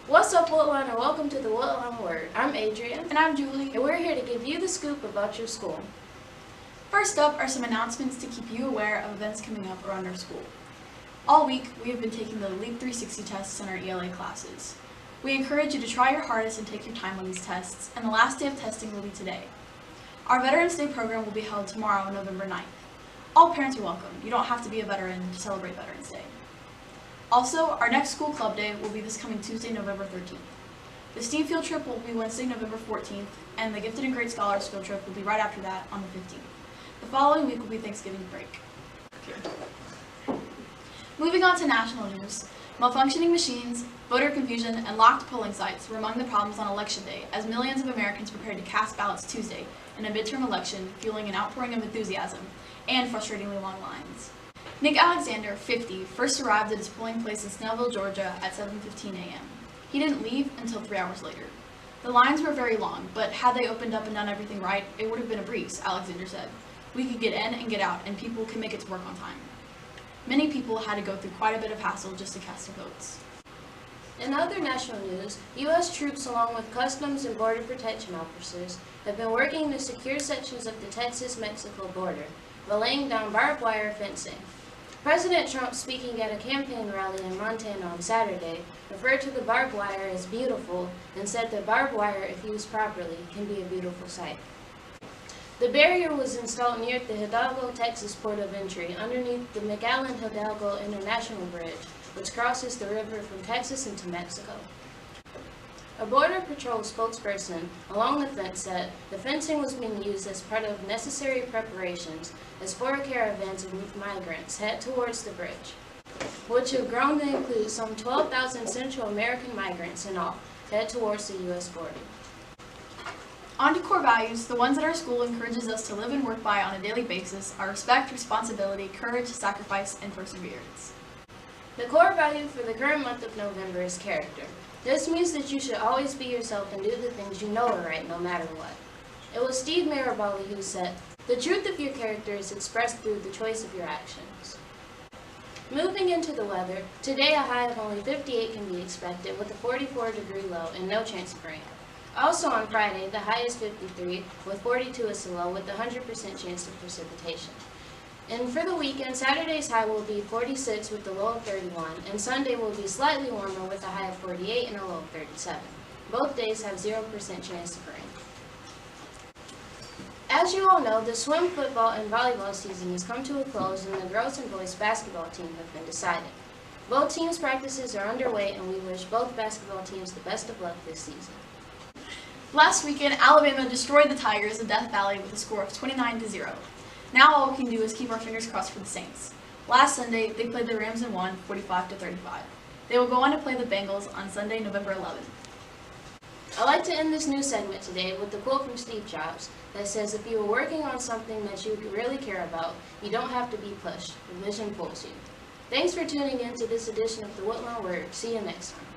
What's up, Woodlawn, and welcome to the Woodlawn Word. I'm Adrian. And I'm Julie. And we're here to give you the scoop about your school. First up are some announcements to keep you aware of events coming up around our school. All week, we have been taking the LEAP 360 tests in our ELA classes. We encourage you to try your hardest and take your time on these tests, and the last day of testing will be today. Our Veterans Day program will be held tomorrow, November 9th. All parents are welcome. You don't have to be a veteran to celebrate Veterans Day. Also, our next school club day will be this coming Tuesday, November 13th. The STEAM field trip will be Wednesday, November 14th, and the Gifted and Great Scholars field trip will be right after that on the 15th. The following week will be Thanksgiving break. Moving on to national news, malfunctioning machines, voter confusion, and locked polling sites were among the problems on Election Day as millions of Americans prepared to cast ballots Tuesday in a midterm election, fueling an outpouring of enthusiasm and frustratingly long lines. Nick Alexander, 50, first arrived at his polling place in Snellville, Georgia at 7:15 a.m. He didn't leave until 3 hours later. The lines were very long, but had they opened up and done everything right, it would have been a breeze, Alexander said. We could get in and get out, and people can make it to work on time. Many people had to go through quite a bit of hassle just to cast their votes. In other national news, U.S. troops along with Customs and Border Protection officers have been working to secure sections of the Texas-Mexico border by laying down barbed wire fencing. President Trump, speaking at a campaign rally in Montana on Saturday, referred to the barbed wire as beautiful and said that barbed wire, if used properly, can be a beautiful sight. The barrier was installed near the Hidalgo, Texas port of entry underneath the McAllen-Hidalgo International Bridge, which crosses the river from Texas into Mexico. A Border Patrol spokesperson along the fence said the fencing was being used as part of necessary preparations as 4 caravans of migrants head towards the bridge, which have grown to include some 12,000 Central American migrants in all, head towards the U.S. border. On to core values, the ones that our school encourages us to live and work by on a daily basis are respect, responsibility, courage, sacrifice, and perseverance. The core value for the current month of November is character. This means that you should always be yourself and do the things you know are right no matter what. It was Steve Maraboli who said, "The truth of your character is expressed through the choice of your actions." Moving into the weather, today a high of only 58 can be expected with a 44-degree low and no chance of rain. Also on Friday, the high is 53 with 42 as the low with a 100% chance of precipitation. And for the weekend, Saturday's high will be 46 with a low of 31, and Sunday will be slightly warmer with a high of 48 and a low of 37. Both days have 0% chance of rain. As you all know, the swim, football, and volleyball season has come to a close, and the girls and boys basketball team have been decided. Both teams' practices are underway, and we wish both basketball teams the best of luck this season. Last weekend, Alabama destroyed the Tigers of Death Valley with a score of 29-0. Now all we can do is keep our fingers crossed for the Saints. Last Sunday, they played the Rams and won 45-35. They will go on to play the Bengals on Sunday, November 11th. I'd like to end this news segment today with a quote from Steve Jobs that says, "If you are working on something that you really care about, you don't have to be pushed. The vision pulls you." Thanks for tuning in to this edition of the Woodlawn Word. See you next time.